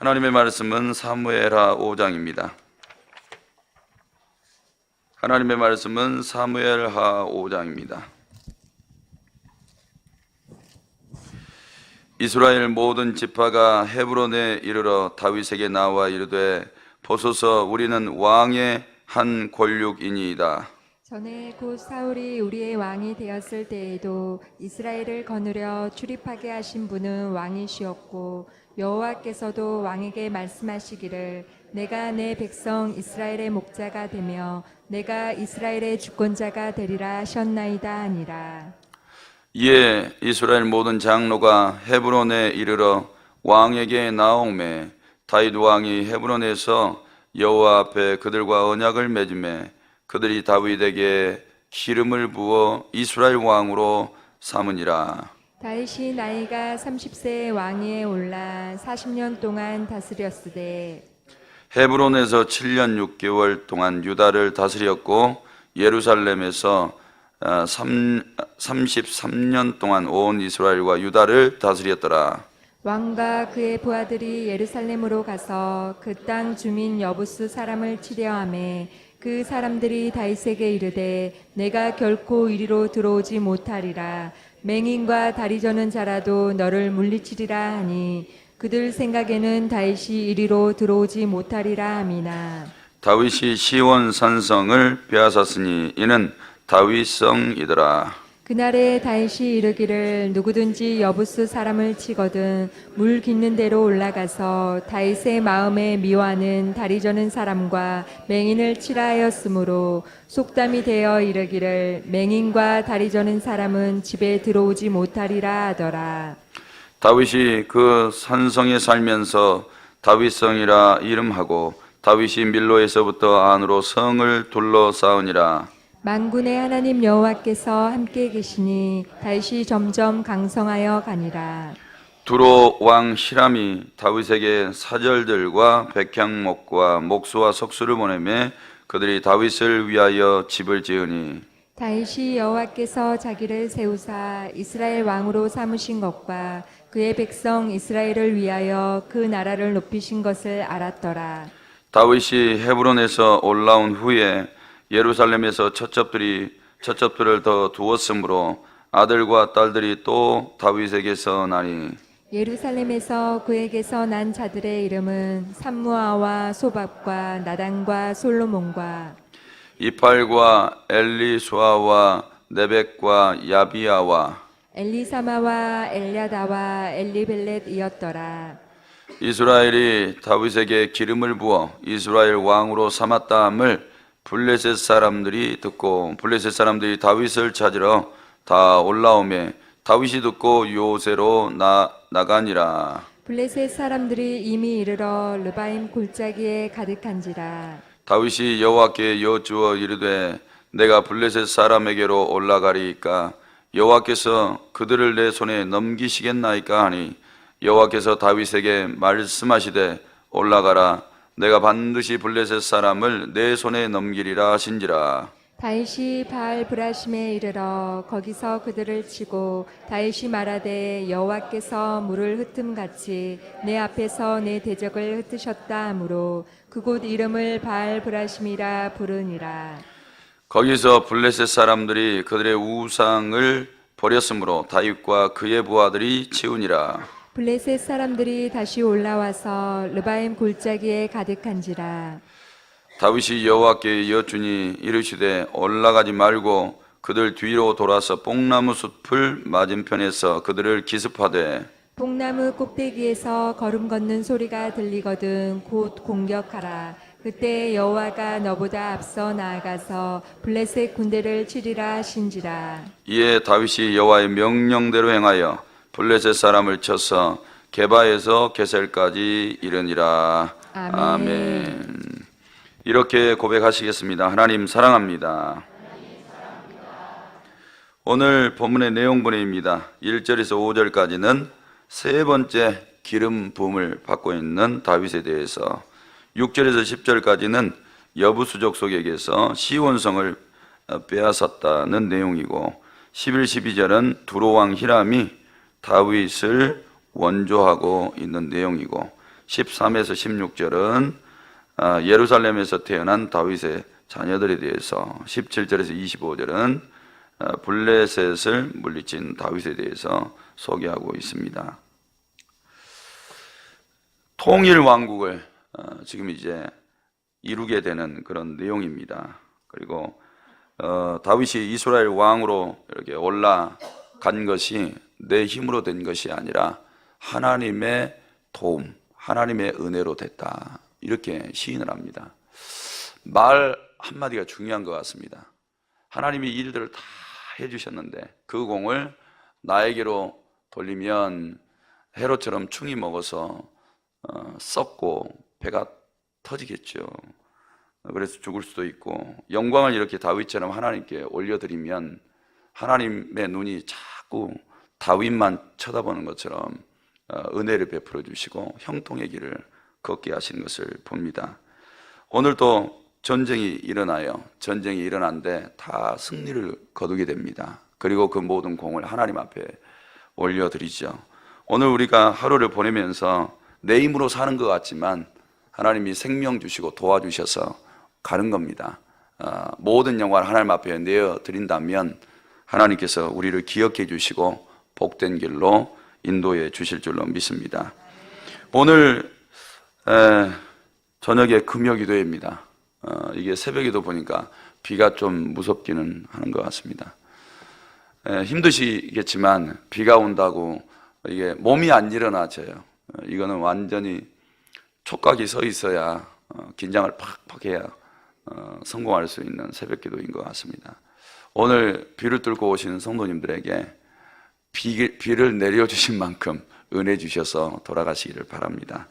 하나님의 말씀은 사무엘하 5장입니다. 하나님의 말씀은 사무엘하 5장입니다. 이스라엘 모든 지파가 헤브론에 이르러 다윗에게 나와 이르되 보소서 우리는 왕의 한 권륙이니이다. 전에 곧 사울이 우리의 왕이 되었을 때에도 이스라엘을 거느려 출입하게 하신 분은 왕이시었고 여호와께서도 왕에게 말씀하시기를 내가 내 백성 이스라엘의 목자가 되며 내가 이스라엘의 주권자가 되리라 하셨나이다 하니라. 이에 이스라엘 모든 장로가 헤브론에 이르러 왕에게 나오매 다윗 왕이 헤브론에서 여호와 앞에 그들과 언약을 맺음에 그들이 다윗에게 기름을 부어 이스라엘 왕으로 삼으니라. 다윗이 나이가 30세의 왕위에 올라 40년 동안 다스렸으되 헤브론에서 7년 6개월 동안 유다를 다스렸고 예루살렘에서 33년 동안 온 이스라엘과 유다를 다스렸더라. 왕과 그의 부하들이 예루살렘으로 가서 그 땅 주민 여부수 사람을 치려하매 그 사람들이 다윗에게 이르되 내가 결코 이리로 들어오지 못하리라. 맹인과 다리 저는 자라도 너를 물리치리라 하니 그들 생각에는 다윗이 이리로 들어오지 못하리라 함이나. 다윗이 시온 산성을 빼앗았으니 이는 다윗성이더라. 그날에 다윗이 이르기를 누구든지 여부수 사람을 치거든 물 깃는 데로 올라가서 다윗의 마음에 미워하는 다리 저는 사람과 맹인을 치라 하였으므로 속담이 되어 이르기를 맹인과 다리 저는 사람은 집에 들어오지 못하리라 하더라. 다윗이 그 산성에 살면서 다윗성이라 이름하고 다윗이 밀로에서부터 안으로 성을 둘러싸우니라. 만군의 하나님 여호와께서 함께 계시니 다윗이 점점 강성하여 가니라. 두로 왕 히람이 다윗에게 사절들과 백향목과 목수와 석수를 보내매 그들이 다윗을 위하여 집을 지으니 다윗이 여호와께서 자기를 세우사 이스라엘 왕으로 삼으신 것과 그의 백성 이스라엘을 위하여 그 나라를 높이신 것을 알았더라. 다윗이 헤브론에서 올라온 후에 예루살렘에서 첩첩들을 더 두었으므로 아들과 딸들이 또 다윗에게서 나니 예루살렘에서 그에게서 난 자들의 이름은 삼무아와 소밥과 나단과 솔로몬과 이팔과 엘리수아와 네벡과 야비아와 엘리사마와 엘야다와 엘리벨렛이었더라. 이스라엘이 다윗에게 기름을 부어 이스라엘 왕으로 삼았다함을 블레셋 사람들이 듣고 블레셋 사람들이 다윗을 찾으러 다 올라오매 다윗이 듣고 요새로 나가니라. 블레셋 사람들이 이미 이르러 르바임 골짜기에 가득한지라. 다윗이 여호와께 여쭈어 이르되 내가 블레셋 사람에게로 올라가리이까 여호와께서 그들을 내 손에 넘기시겠나이까 하니 여호와께서 다윗에게 말씀하시되 올라가라 내가 반드시 블레셋 사람을 내 손에 넘기리라 하신지라. 다윗이 바알 브라심에 이르러 거기서 그들을 치고 다윗이 말하되 여호와께서 물을 흩음같이 내 앞에서 내 대적을 흩으셨다 하므로 그곳 이름을 바알 브라심이라 부르니라. 거기서 블레셋 사람들이 그들의 우상을 버렸으므로 다윗과 그의 부하들이 치우니라. 블레셋 사람들이 다시 올라와서 르바임 골짜기에 가득한지라. 다윗이 여호와께 여쭈니 이르시되 올라가지 말고 그들 뒤로 돌아서 뽕나무 숲을 맞은편에서 그들을 기습하되 뽕나무 꼭대기에서 걸음 걷는 소리가 들리거든 곧 공격하라. 그때 여호와가 너보다 앞서 나아가서 블레셋 군대를 치리라 하신지라. 이에 다윗이 여호와의 명령대로 행하여 블레셋 사람을 쳐서 게바에서 게셀까지 이르니라. 아멘. 이렇게 고백하시겠습니다. 하나님 사랑합니다. 오늘 본문의 내용분입니다. 1절에서 5절까지는 세 번째 기름 부음을 받고 있는 다윗에 대해서 6절에서 10절까지는 여부수족 속에게서 시온성을 빼앗았다는 내용이고 11, 12절은 두로왕 히람이 다윗을 원조하고 있는 내용이고 13에서 16절은 예루살렘에서 태어난 다윗의 자녀들에 대해서, 17절에서 25절은 블레셋을 물리친 다윗에 대해서 소개하고 있습니다. 통일 왕국을 지금 이제 이루게 되는 그런 내용입니다. 그리고 다윗이 이스라엘 왕으로 이렇게 올라간 것이 내 힘으로 된 것이 아니라 하나님의 도움, 하나님의 은혜로 됐다, 이렇게 시인을 합니다. 말 한마디가 중요한 것 같습니다. 하나님이 일들을 다 해주셨는데 그 공을 나에게로 돌리면 헤롯처럼 충이 먹어서 썩고 배가 터지겠죠. 그래서 죽을 수도 있고, 영광을 이렇게 다윗처럼 하나님께 올려드리면 하나님의 눈이 자꾸 다윗만 쳐다보는 것처럼 은혜를 베풀어 주시고 형통의 길을 걷게 하시는 것을 봅니다. 오늘도 전쟁이 일어나요. 전쟁이 일어난데 다 승리를 거두게 됩니다. 그리고 그 모든 공을 하나님 앞에 올려드리죠. 오늘 우리가 하루를 보내면서 내 힘으로 사는 것 같지만 하나님이 생명 주시고 도와주셔서 가는 겁니다. 모든 영광을 하나님 앞에 내어드린다면 하나님께서 우리를 기억해 주시고 복된 길로 인도해 주실 줄로 믿습니다. 오늘 저녁에 금요기도회입니다. 이게 새벽에도 보니까 비가 좀 무섭기는 하는 것 같습니다. 힘드시겠지만 비가 온다고 이게 몸이 안 일어나져요. 이거는 완전히 촉각이 서 있어야 긴장을 팍팍 해야 성공할 수 있는 새벽기도인 것 같습니다. 오늘 비를 뚫고 오시는 성도님들에게 비를 내려주신 만큼 은혜 주셔서 돌아가시기를 바랍니다.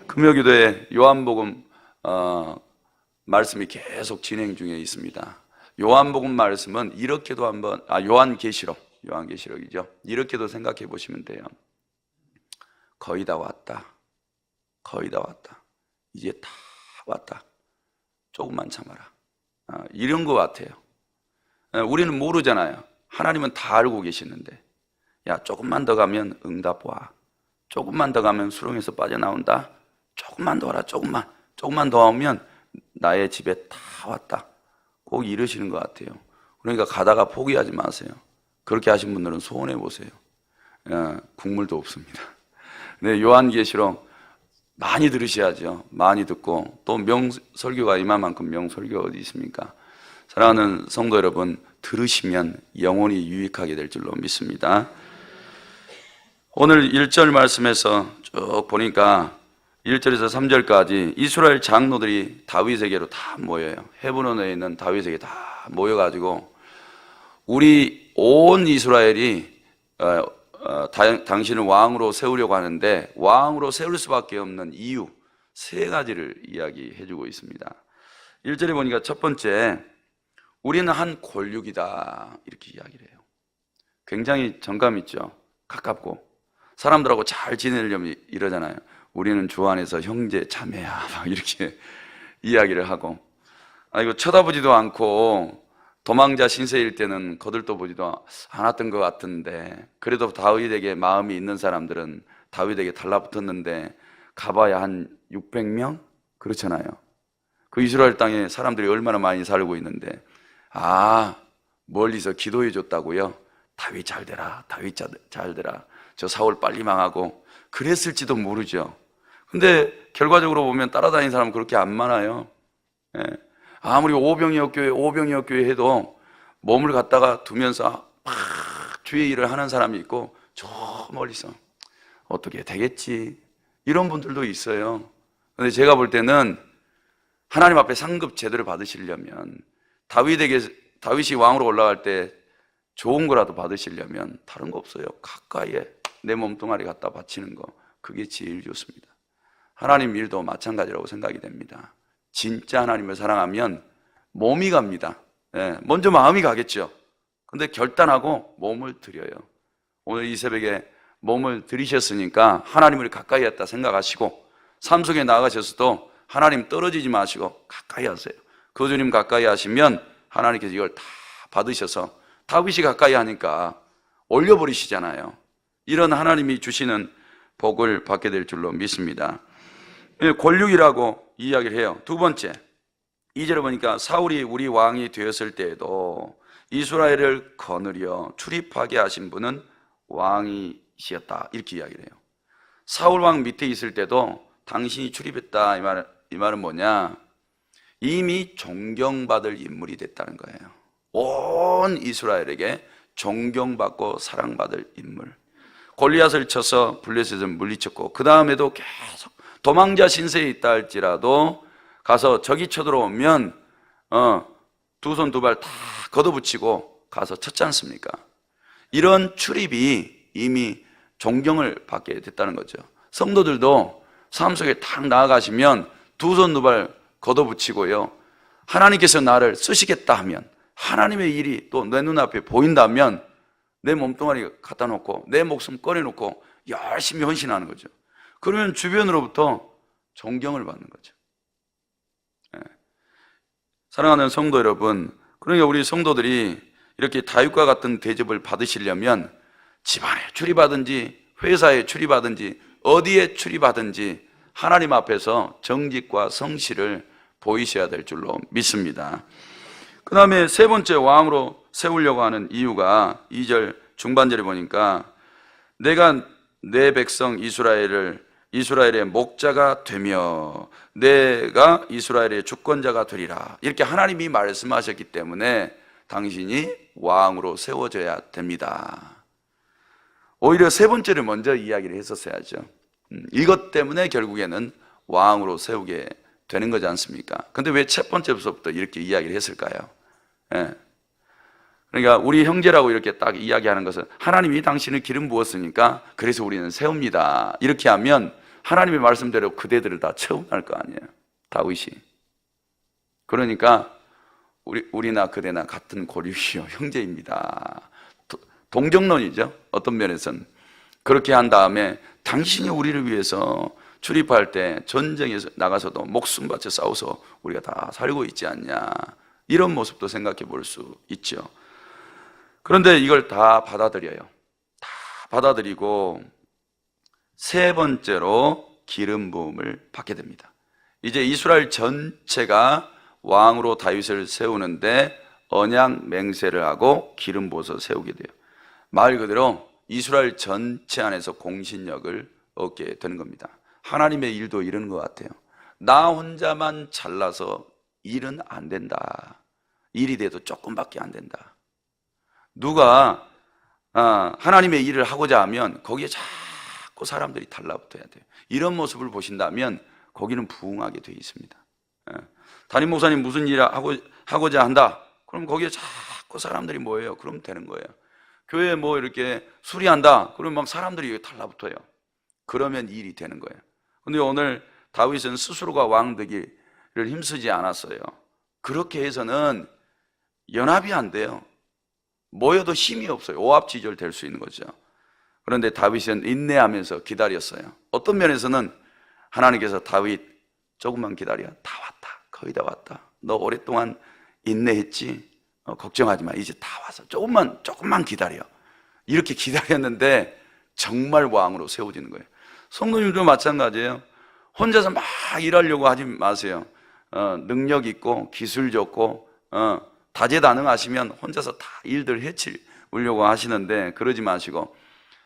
금요기도에 요한복음 말씀이 계속 진행 중에 있습니다. 요한복음 말씀은 이렇게도 한번 요한계시록이죠. 이렇게도 생각해 보시면 돼요. 거의 다 왔다. 거의 다 왔다. 이제 다 왔다. 조금만 참아라. 이런 것 같아요. 우리는 모르잖아요. 하나님은 다 알고 계시는데, 야, 조금만 더 가면 응답 와. 조금만 더 가면 수렁에서 빠져나온다. 조금만 더 와라. 조금만 더 오면 나의 집에 다 왔다. 꼭 이러시는 것 같아요. 그러니까 가다가 포기하지 마세요. 그렇게 하신 분들은 소원해 보세요. 국물도 없습니다. 네, 요한계시록 많이 들으셔야죠. 많이 듣고, 또 명설교가 이만큼 명설교 어디 있습니까? 사랑하는 성도 여러분, 들으시면 영혼이 유익하게 될 줄로 믿습니다. 오늘 1절 말씀에서 쭉 보니까 1절에서 3절까지 이스라엘 장로들이 다윗에게로 다 모여요. 헤브론에 있는 다윗에게 다 모여가지고 우리 온 이스라엘이 당신을 왕으로 세우려고 하는데 왕으로 세울 수밖에 없는 이유 3가지를 이야기해주고 있습니다. 1절에 보니까 첫 번째, 우리는 한 권력이다, 이렇게 이야기를 해요. 굉장히 정감 있죠. 가깝고 사람들하고 잘 지내려면 이러잖아요. 우리는 주 안에서 형제 자매야, 막 이렇게 이야기를 하고, 이거 쳐다보지도 않고 도망자 신세일 때는 거들떠보지도 않았던 것 같은데, 그래도 다윗에게 마음이 있는 사람들은 다윗에게 달라붙었는데 가봐야 한 600명? 그렇잖아요. 그 이스라엘 땅에 사람들이 얼마나 많이 살고 있는데, 멀리서 기도해 줬다고요? 다윗 잘 되라, 다윗 잘 되라, 저 사울 빨리 망하고 그랬을지도 모르죠. 근데 결과적으로 보면 따라다니는 사람은 그렇게 안 많아요. 아무리 오병이어 교회 해도 몸을 갖다가 두면서 막 주의 일을 하는 사람이 있고, 저 멀리서 어떻게 되겠지, 이런 분들도 있어요. 근데 제가 볼 때는 하나님 앞에 상급 제대로 받으시려면, 다윗이 왕으로 올라갈 때 좋은 거라도 받으시려면 다른 거 없어요. 가까이에 내 몸뚱아리 갖다 바치는 거, 그게 제일 좋습니다. 하나님 일도 마찬가지라고 생각이 됩니다. 진짜 하나님을 사랑하면 몸이 갑니다. 먼저 마음이 가겠죠. 근데 결단하고 몸을 드려요. 오늘 이 새벽에 몸을 들이셨으니까 하나님을 가까이 했다 생각하시고, 삶 속에 나가셔서도 하나님 떨어지지 마시고 가까이 하세요. 그 주님 가까이 하시면 하나님께서 이걸 다 받으셔서, 다윗이 가까이 하니까 올려버리시잖아요. 이런 하나님이 주시는 복을 받게 될 줄로 믿습니다. 권력이라고 이야기를 해요. 두 번째, 2절에 보니까 사울이 우리 왕이 되었을 때에도 이스라엘을 거느려 출입하게 하신 분은 왕이시었다, 이렇게 이야기를 해요. 사울 왕 밑에 있을 때도 당신이 출입했다, 이 말은 뭐냐? 이미 존경받을 인물이 됐다는 거예요. 온 이스라엘에게 존경받고 사랑받을 인물. 골리앗을 쳐서 블레셋을 물리쳤고, 그 다음에도 계속 도망자 신세에 있다 할지라도 가서 적이 쳐들어오면 두 손 두 발 다 걷어붙이고 가서 쳤지 않습니까? 이런 출입이 이미 존경을 받게 됐다는 거죠. 성도들도 삶 속에 딱 나아가시면 두 손 두 발 걷어붙이고요, 하나님께서 나를 쓰시겠다 하면, 하나님의 일이 또 내 눈앞에 보인다면 내 몸뚱아리 갖다 놓고 내 목숨 꺼내놓고 열심히 헌신하는 거죠. 그러면 주변으로부터 존경을 받는 거죠. 사랑하는 성도 여러분, 그러니까 우리 성도들이 이렇게 다윗과 같은 대접을 받으시려면 집안에 출입하든지 회사에 출입하든지 어디에 출입하든지 하나님 앞에서 정직과 성실을 보이셔야 될 줄로 믿습니다. 그 다음에 세 번째, 왕으로 세우려고 하는 이유가 2절 중반절에 보니까 내가 내 백성 이스라엘의 목자가 되며 내가 이스라엘의 주권자가 되리라, 이렇게 하나님이 말씀하셨기 때문에 당신이 왕으로 세워져야 됩니다. 오히려 세 번째를 먼저 이야기를 했었어야죠. 이것 때문에 결국에는 왕으로 세우게 되는 거지 않습니까? 근데 왜 첫 번째부터 이렇게 이야기를 했을까요? 그러니까 우리 형제라고 이렇게 딱 이야기하는 것은 하나님이 당신을 기름 부었으니까 그래서 우리는 세웁니다, 이렇게 하면 하나님의 말씀대로 그대들을 다 처분할 거 아니에요, 다윗이. 그러니까 우리나 그대나 같은 고륙이요 형제입니다, 동정론이죠. 어떤 면에서는 그렇게 한 다음에 당신이 우리를 위해서 출입할 때 전쟁에 나가서도 목숨 바쳐 싸워서 우리가 다 살고 있지 않냐, 이런 모습도 생각해 볼 수 있죠. 그런데 이걸 다 받아들여요. 다 받아들이고 세 번째로 기름 부음을 받게 됩니다. 이제 이스라엘 전체가 왕으로 다윗을 세우는데 언약 맹세를 하고 기름 부어서 세우게 돼요. 말 그대로 이스라엘 전체 안에서 공신력을 얻게 되는 겁니다. 하나님의 일도 이러는 것 같아요. 나 혼자만 잘나서 일은 안 된다. 일이 돼도 조금밖에 안 된다. 누가 하나님의 일을 하고자 하면 거기에 자꾸 사람들이 달라붙어야 돼요. 이런 모습을 보신다면 거기는 부흥하게 되어 있습니다. 담임 목사님 무슨 일을 하고자 한다, 그럼 거기에 자꾸 사람들이 모여요. 그럼 되는 거예요. 교회에 뭐 이렇게 수리한다, 그러면 막 사람들이 달라붙어요. 그러면 일이 되는 거예요. 근데 오늘 다윗은 스스로가 왕 되기를 힘쓰지 않았어요. 그렇게 해서는 연합이 안 돼요. 모여도 힘이 없어요. 오합지졸 될 수 있는 거죠. 그런데 다윗은 인내하면서 기다렸어요. 어떤 면에서는 하나님께서 다윗 조금만 기다려, 다 왔다, 거의 다 왔다, 너 오랫동안 인내했지, 걱정하지 마, 이제 다 와서 조금만 기다려, 이렇게 기다렸는데 정말 왕으로 세워지는 거예요. 성도님도 마찬가지예요. 혼자서 막 일하려고 하지 마세요. 능력 있고 기술 좋고 다재다능하시면 혼자서 다 일들 해치우려고 하시는데 그러지 마시고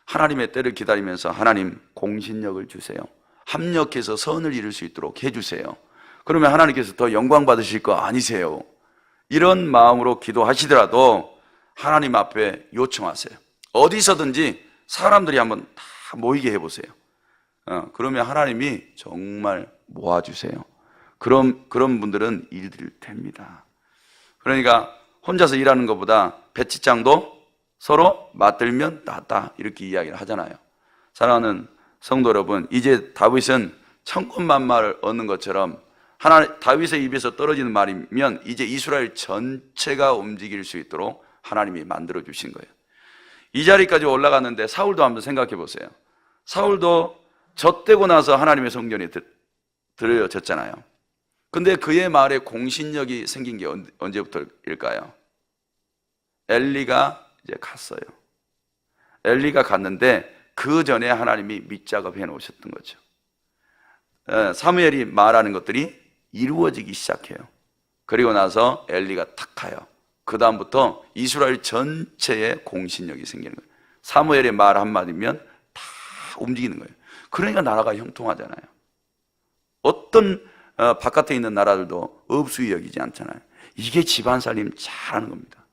하나님의 때를 기다리면서 하나님 공신력을 주세요. 합력해서 선을 이룰 수 있도록 해주세요. 그러면 하나님께서 더 영광 받으실 거 아니세요? 이런 마음으로 기도하시더라도 하나님 앞에 요청하세요. 어디서든지 사람들이 한번 다 모이게 해보세요. 그러면 하나님이 정말 모아주세요. 그런 분들은 일들 됩니다. 그러니까 혼자서 일하는 것보다 배치장도 서로 맞들면 낫다, 이렇게 이야기를 하잖아요. 사랑하는 성도 여러분, 이제 다윗은 천군만마를 얻는 것처럼 다윗의 입에서 떨어지는 말이면 이제 이스라엘 전체가 움직일 수 있도록 하나님이 만들어 주신 거예요. 이 자리까지 올라갔는데 사울도 한번 생각해 보세요. 사울도 젖되고 나서 하나님의 성전에 들여졌잖아요. 근데 그의 말에 공신력이 생긴 게 언제부터일까요? 엘리가 이제 갔어요. 엘리가 갔는데 그 전에 하나님이 밑작업 해 놓으셨던 거죠. 사무엘이 말하는 것들이 이루어지기 시작해요. 그리고 나서 엘리가 탁 가요. 그 다음부터 이스라엘 전체에 공신력이 생기는 거예요. 사무엘의 말 한마디면 다 움직이는 거예요. 그러니까 나라가 형통하잖아요. 어떤 바깥에 있는 나라들도 업수이 여기지 않잖아요. 이게 집안살림 잘하는 겁니다.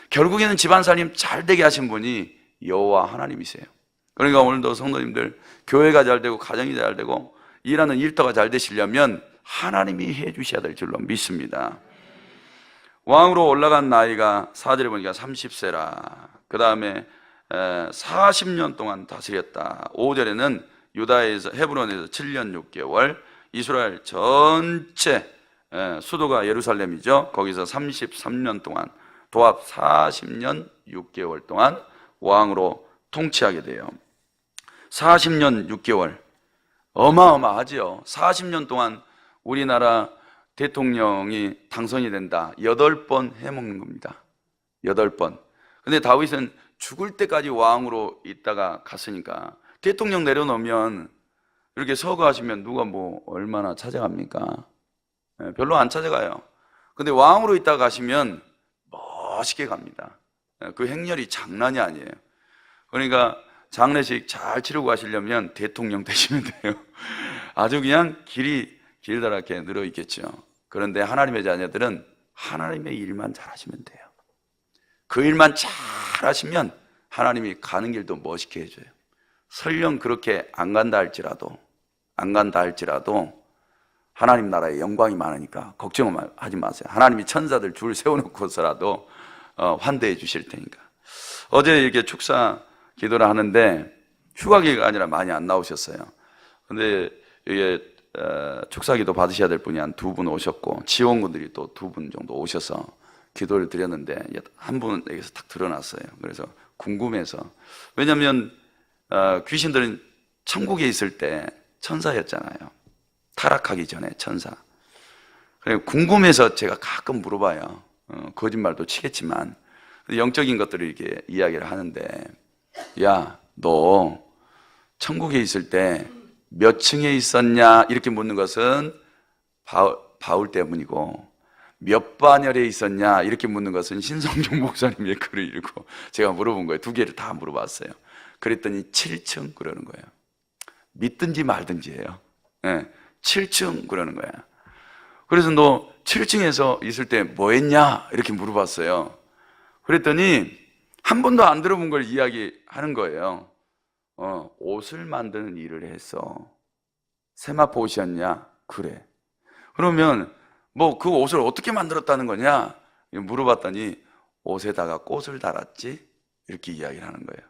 결국에는 집안살림 잘 되게 하신 분이 여호와 하나님이세요. 그러니까 오늘도 성도님들, 교회가 잘 되고 가정이 잘 되고 일하는 일터가 잘 되시려면 하나님이 해 주셔야 될 줄로 믿습니다. 왕으로 올라간 나이가 4절에 보니까 30세라. 그 다음에 40년 동안 다스렸다. 5절에는 유다에서 헤브론에서 7년 6개월, 이스라엘 전체 수도가 예루살렘이죠. 거기서 33년 동안, 도합 40년 6개월 동안 왕으로 통치하게 돼요. 40년 6개월 어마어마하죠. 40년 동안 우리나라 대통령이 당선이 된다. 8번 해먹는 겁니다. 8번. 근데 다윗은 죽을 때까지 왕으로 있다가 갔으니까 대통령 내려놓으면 이렇게 서거하시면 누가 뭐 얼마나 찾아갑니까? 별로 안 찾아가요. 근데 왕으로 있다가 가시면 멋있게 갑니다. 그 행렬이 장난이 아니에요. 그러니까 장례식 잘 치르고 가시려면 대통령 되시면 돼요. 아주 그냥 길이 길다랗게 늘어 있겠죠. 그런데 하나님의 자녀들은 하나님의 일만 잘하시면 돼요. 그 일만 잘 하시면 하나님이 가는 길도 멋있게 해줘요. 설령 그렇게 안 간다 할지라도 하나님 나라에 영광이 많으니까 걱정하지 마세요. 하나님이 천사들 줄 세워놓고서라도 환대해 주실 테니까. 어제 이렇게 축사 기도를 하는데 휴가기가 아니라 많이 안 나오셨어요. 근데 이게 축사 기도 받으셔야 될 분이 한 2분 오셨고 지원군들이 또 2분 정도 오셔서 기도를 드렸는데 한 분에게서 딱 드러났어요. 그래서 궁금해서. 왜냐하면 귀신들은 천국에 있을 때 천사였잖아요. 타락하기 전에 천사. 그래 궁금해서 제가 가끔 물어봐요. 거짓말도 치겠지만 영적인 것들을 이렇게 이야기를 하는데, 야, 너 천국에 있을 때 몇 층에 있었냐 이렇게 묻는 것은 바울 때문이고, 몇 반열에 있었냐 이렇게 묻는 것은 신성종 목사님의 글을 읽고 제가 물어본 거예요. 2개를 다 물어봤어요. 그랬더니 7층 그러는 거예요. 믿든지 말든지예요. 네, 7층 그러는 거야. 그래서 너 7층에서 있을 때 뭐 했냐 이렇게 물어봤어요. 그랬더니 한 번도 안 들어본 걸 이야기하는 거예요. 옷을 만드는 일을 했어. 세마포 옷이었냐? 그래. 그러면 뭐 그 옷을 어떻게 만들었다는 거냐? 물어봤더니 옷에다가 꽃을 달았지? 이렇게 이야기를 하는 거예요.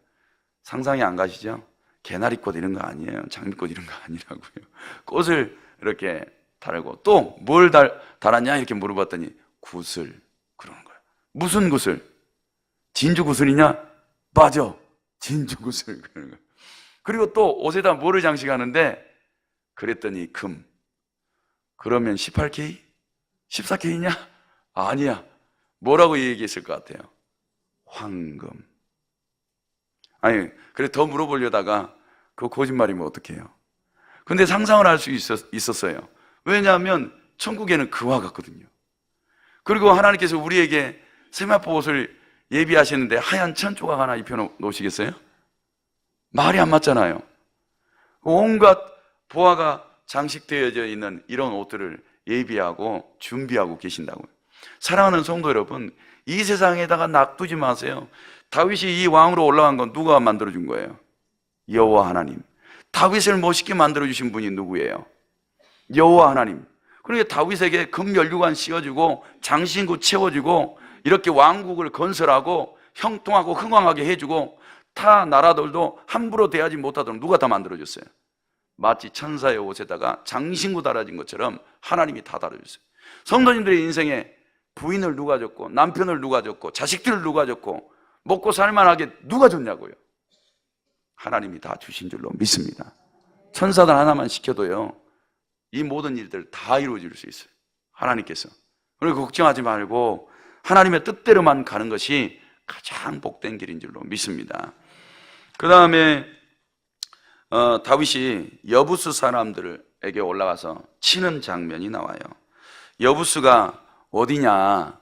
상상이 안 가시죠? 개나리꽃 이런 거 아니에요. 장미꽃 이런 거 아니라고요. 꽃을 이렇게 달고 또 뭘 달았냐? 이렇게 물어봤더니 굿을 그러는 거예요. 무슨 굿을? 진주 굿을이냐? 맞아. 진주 굿을 그러는 거예요. 그리고 또 옷에다 뭐를 장식하는데 그랬더니 금. 그러면 18K? 14K냐? 아니야. 뭐라고 얘기했을 것 같아요? 황금. 아니, 그래 더 물어보려다가 그거 거짓말이면 어떡해요? 근데 상상을 할 수 있었어요. 왜냐하면 천국에는 그와 같거든요. 그리고 하나님께서 우리에게 세마포 옷을 예비하시는데 하얀 천 조각 하나 입혀 놓으시겠어요? 말이 안 맞잖아요. 온갖 보화가 장식되어져 있는 이런 옷들을 예비하고 준비하고 계신다고요. 사랑하는 성도 여러분, 이 세상에다가 놔두지 마세요. 다윗이 이 왕으로 올라간 건 누가 만들어준 거예요? 여호와 하나님. 다윗을 멋있게 만들어주신 분이 누구예요? 여호와 하나님. 그러니까 다윗에게 금면류관 씌워주고 장신구 채워주고 이렇게 왕국을 건설하고 형통하고 흥왕하게 해주고 타 나라들도 함부로 대하지 못하도록 누가 다 만들어줬어요? 마치 천사의 옷에다가 장신구 달아진 것처럼 하나님이 다 달아줬어요. 성도님들의 인생에 부인을 누가 줬고 남편을 누가 줬고 자식들을 누가 줬고 먹고 살만하게 누가 줬냐고요? 하나님이 다 주신 줄로 믿습니다. 천사들 하나만 시켜도요 이 모든 일들 다 이루어질 수 있어요. 하나님께서. 그리고 걱정하지 말고 하나님의 뜻대로만 가는 것이 가장 복된 길인 줄로 믿습니다. 그 다음에 다윗이 여부스 사람들을 여부스에게 올라가서 치는 장면이 나와요. 여부스가 어디냐?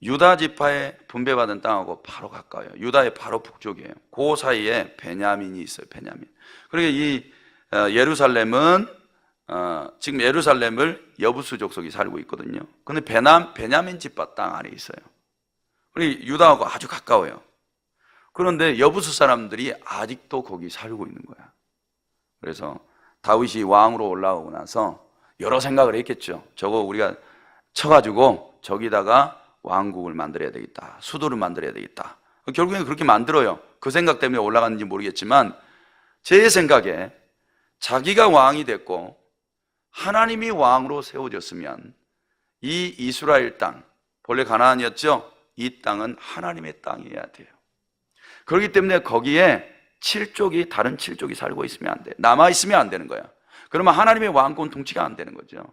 유다 지파에 분배받은 땅하고 바로 가까워요. 유다의 바로 북쪽이에요. 그 사이에 베냐민이 있어요. 베냐민. 그러니까 이 예루살렘은 지금 예루살렘을 여부스 족속이 살고 있거든요. 근데 베냐민 지파 땅 안에 있어요. 그리고 유다하고 아주 가까워요. 그런데 여부스 사람들이 아직도 거기 살고 있는 거야. 그래서 다윗이 왕으로 올라오고 나서 여러 생각을 했겠죠. 저거 우리가 쳐가지고 저기다가 왕국을 만들어야 되겠다. 수도를 만들어야 되겠다. 결국엔 그렇게 만들어요. 그 생각 때문에 올라갔는지 모르겠지만 제 생각에 자기가 왕이 됐고 하나님이 왕으로 세워졌으면 이 이스라엘 땅, 본래 가나안이었죠? 이 땅은 하나님의 땅이어야 돼요. 그렇기 때문에 거기에 다른 7족이 살고 있으면 안 돼. 남아있으면 안 되는 거야. 그러면 하나님의 왕권 통치가 안 되는 거죠.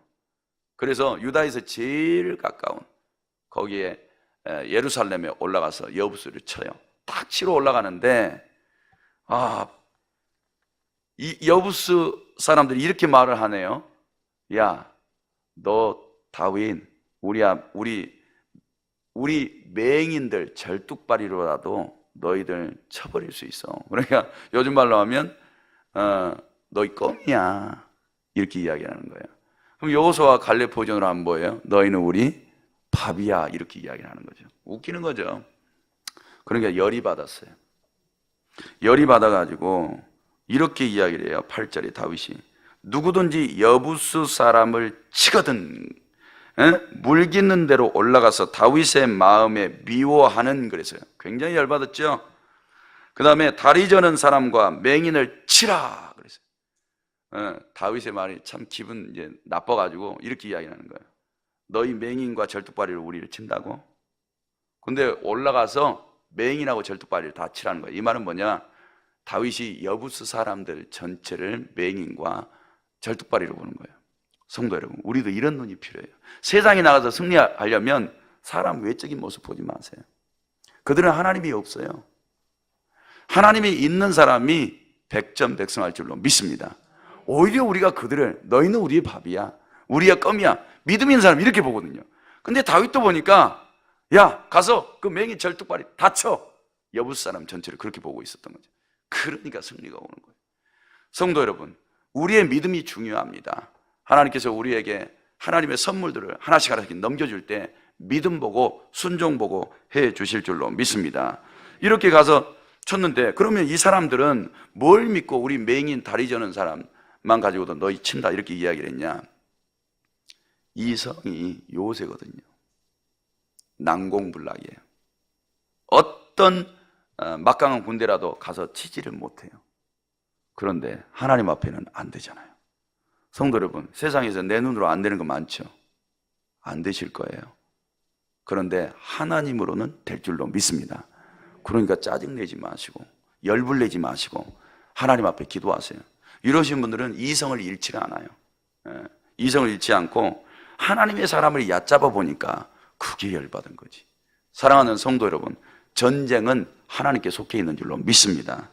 그래서 유다에서 제일 가까운 거기에 예루살렘에 올라가서 여부스를 쳐요. 딱 치러 올라가는데 이 여부스 사람들이 이렇게 말을 하네요. 야, 너 다윗, 우리 맹인들 절뚝발이로라도 너희들 쳐버릴 수 있어. 그러니까 요즘 말로 하면 너희 껌이야, 이렇게 이야기하는 거예요. 그럼 여호수아와 갈렙 버전으로 하면 뭐예요? 너희는 우리 밥이야, 이렇게 이야기하는 거죠. 웃기는 거죠. 그러니까 열이 받았어요. 열이 받아가지고 이렇게 이야기를 해요. 8절에 다윗이 누구든지 여부스 사람을 치거든 물깃는 대로 올라가서 다윗의 마음에 미워하는, 그래서요. 굉장히 열받았죠. 그 다음에 다리 저는 사람과 맹인을 치라 그랬어요. 다윗의 말이 참 기분 이제 나빠가지고 이렇게 이야기하는 거예요. 너희 맹인과 절뚝발이로 우리를 친다고? 근데 올라가서 맹인하고 절뚝발이를 다 치라는 거예요. 이 말은 뭐냐? 다윗이 여부스 사람들 전체를 맹인과 절뚝발이로 보는 거예요. 성도 여러분, 우리도 이런 눈이 필요해요. 세상에 나가서 승리하려면 사람 외적인 모습 보지 마세요. 그들은 하나님이 없어요. 하나님이 있는 사람이 백전백승할 줄로 믿습니다. 오히려 우리가 그들을 너희는 우리의 밥이야, 우리의 껌이야, 믿음 있는 사람 이렇게 보거든요. 근데 다윗도 보니까 야, 가서 그 맹인 절뚝발이 다쳐, 여부스 사람 전체를 그렇게 보고 있었던 거죠. 그러니까 승리가 오는 거예요. 성도 여러분, 우리의 믿음이 중요합니다. 하나님께서 우리에게 하나님의 선물들을 하나씩 넘겨줄 때 믿음 보고 순종 보고 해 주실 줄로 믿습니다. 이렇게 가서 쳤는데, 그러면 이 사람들은 뭘 믿고 우리 맹인 다리 저는 사람만 가지고도 너희 친다 이렇게 이야기를 했냐? 이 성이 요새거든요. 난공불락이에요. 어떤 막강한 군대라도 가서 치지를 못해요. 그런데 하나님 앞에는 안 되잖아요. 성도 여러분, 세상에서 내 눈으로 안 되는 거 많죠? 안 되실 거예요. 그런데 하나님으로는 될 줄로 믿습니다. 그러니까 짜증내지 마시고 열불내지 마시고 하나님 앞에 기도하세요. 이러신 분들은 이성을 잃지가 않아요. 이성을 잃지 않고 하나님의 사람을 얕잡아 보니까 그게 열받은 거지. 사랑하는 성도 여러분, 전쟁은 하나님께 속해 있는 줄로 믿습니다.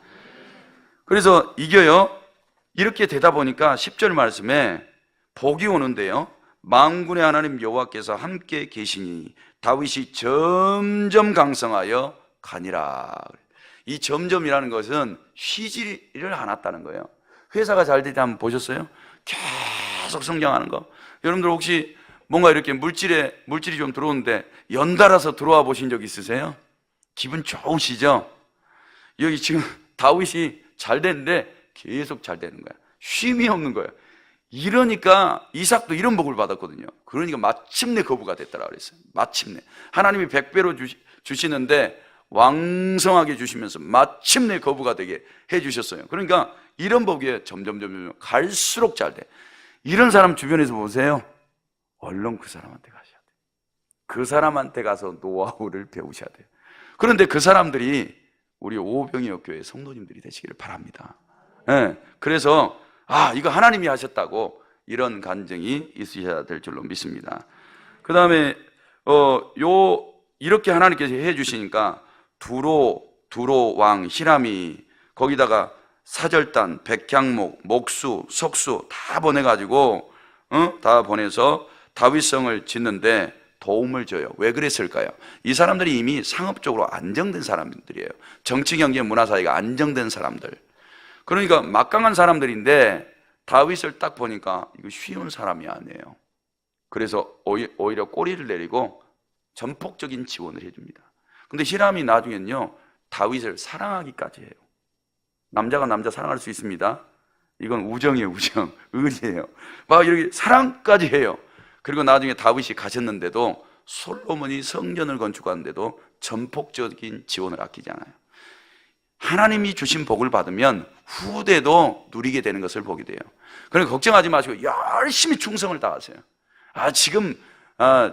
그래서 이겨요. 이렇게 되다 보니까 10절 말씀에 복이 오는데요, 만군의 하나님 여호와께서 함께 계시니 다윗이 점점 강성하여 가니라. 이 점점이라는 것은 쉬지를 않았다는 거예요. 회사가 잘 될 때 한번 보셨어요? 계속 성장하는 거. 여러분들 혹시 뭔가 이렇게 물질이 좀 들어오는데 연달아서 들어와 보신 적 있으세요? 기분 좋으시죠? 여기 지금 다윗이 잘 됐는데 계속 잘 되는 거야. 쉼이 없는 거야. 이러니까 이삭도 이런 복을 받았거든요. 그러니까 마침내 거부가 됐다라 그랬어요. 마침내 하나님이 100배로 주시는데 왕성하게 주시면서 마침내 거부가 되게 해주셨어요. 그러니까 이런 복에 점점 갈수록 잘 돼. 이런 사람 주변에서 보세요. 얼른 그 사람한테 가셔야 돼요. 그 사람한테 가서 노하우를 배우셔야 돼요. 그런데 그 사람들이 우리 오병이어 교회 성도님들이 되시기를 바랍니다. 그래서 이거 하나님이 하셨다고 이런 간증이 있으셔야 될 줄로 믿습니다. 그 다음에 이렇게 하나님께서 해주시니까 두로 왕 히람이 거기다가 사절단, 백향목, 목수, 석수 다 보내가지고 다 보내서 다윗성을 짓는데 도움을 줘요. 왜 그랬을까요? 이 사람들이 이미 상업적으로 안정된 사람들이에요. 정치, 경제, 문화 사회가 안정된 사람들. 그러니까 막강한 사람들인데 다윗을 딱 보니까 이거 쉬운 사람이 아니에요. 그래서 오히려 꼬리를 내리고 전폭적인 지원을 해줍니다. 근데 히람이 나중엔요 다윗을 사랑하기까지 해요. 남자가 남자 사랑할 수 있습니다. 이건 우정이에요. 우정, 의리예요. 막 이렇게 사랑까지 해요. 그리고 나중에 다윗이 가셨는데도 솔로몬이 성전을 건축하는데도 전폭적인 지원을 아끼지 않아요. 하나님이 주신 복을 받으면 후대도 누리게 되는 것을 보게 돼요. 그러니까 걱정하지 마시고 열심히 충성을 다하세요. 지금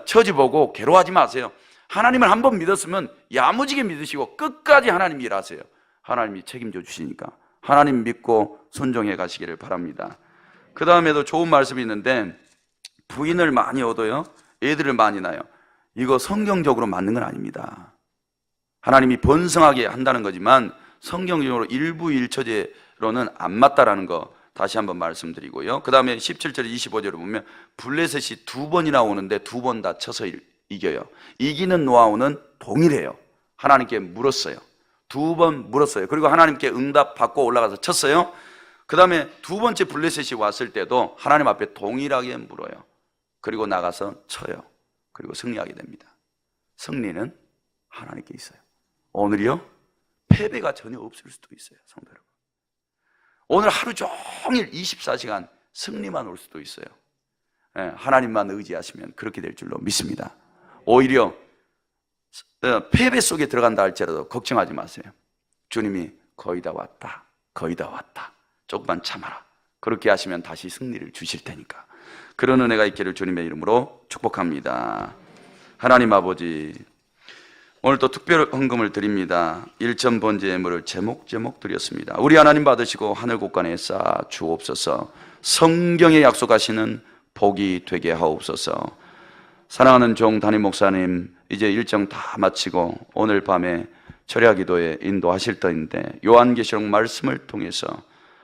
처지 보고 괴로워하지 마세요. 하나님을 한번 믿었으면 야무지게 믿으시고 끝까지 하나님 일하세요. 하나님이 책임져 주시니까 하나님 믿고 순종해 가시기를 바랍니다. 그 다음에도 좋은 말씀이 있는데 부인을 많이 얻어요, 애들을 많이 낳아요. 이거 성경적으로 맞는 건 아닙니다. 하나님이 번성하게 한다는 거지만 성경적으로 일부일처제로는 안 맞다라는 거 다시 한번 말씀드리고요. 그 다음에 17절 25절을 보면 블레셋이 2번이나 오는데 2번 다 쳐서 이겨요. 이기는 노하우는 동일해요. 하나님께 물었어요. 2번 물었어요. 그리고 하나님께 응답 받고 올라가서 쳤어요. 그 다음에 2번째 블레셋이 왔을 때도 하나님 앞에 동일하게 물어요. 그리고 나가서 쳐요. 그리고 승리하게 됩니다. 승리는 하나님께 있어요. 오늘이요 패배가 전혀 없을 수도 있어요. 성도 여러분, 오늘 하루 종일 24시간 승리만 올 수도 있어요. 하나님만 의지하시면 그렇게 될 줄로 믿습니다. 오히려 패배 속에 들어간다 할지라도 걱정하지 마세요. 주님이 거의 다 왔다, 거의 다 왔다, 조금만 참아라, 그렇게 하시면 다시 승리를 주실 테니까 그런 은혜가 있기를 주님의 이름으로 축복합니다. 하나님 아버지, 오늘 또 특별 헌금을 드립니다. 일천 번제 예물을 제목제목 드렸습니다. 우리 하나님 받으시고 하늘 곳간에 쌓아 주옵소서. 성경에 약속하시는 복이 되게 하옵소서. 사랑하는 종 담임 목사님, 이제 일정 다 마치고 오늘 밤에 철야 기도에 인도하실 터인데 요한계시록 말씀을 통해서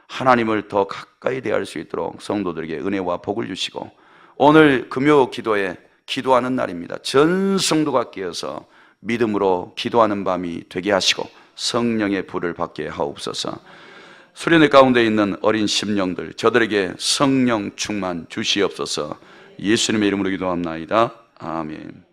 하나님을 더 가까이 대할 수 있도록 성도들에게 은혜와 복을 주시고, 오늘 금요 기도에 기도하는 날입니다. 전 성도가 깨어서 믿음으로 기도하는 밤이 되게 하시고 성령의 불을 받게 하옵소서. 수련회 가운데 있는 어린 심령들, 저들에게 성령 충만 주시옵소서. 예수님의 이름으로 기도합나이다. 아멘.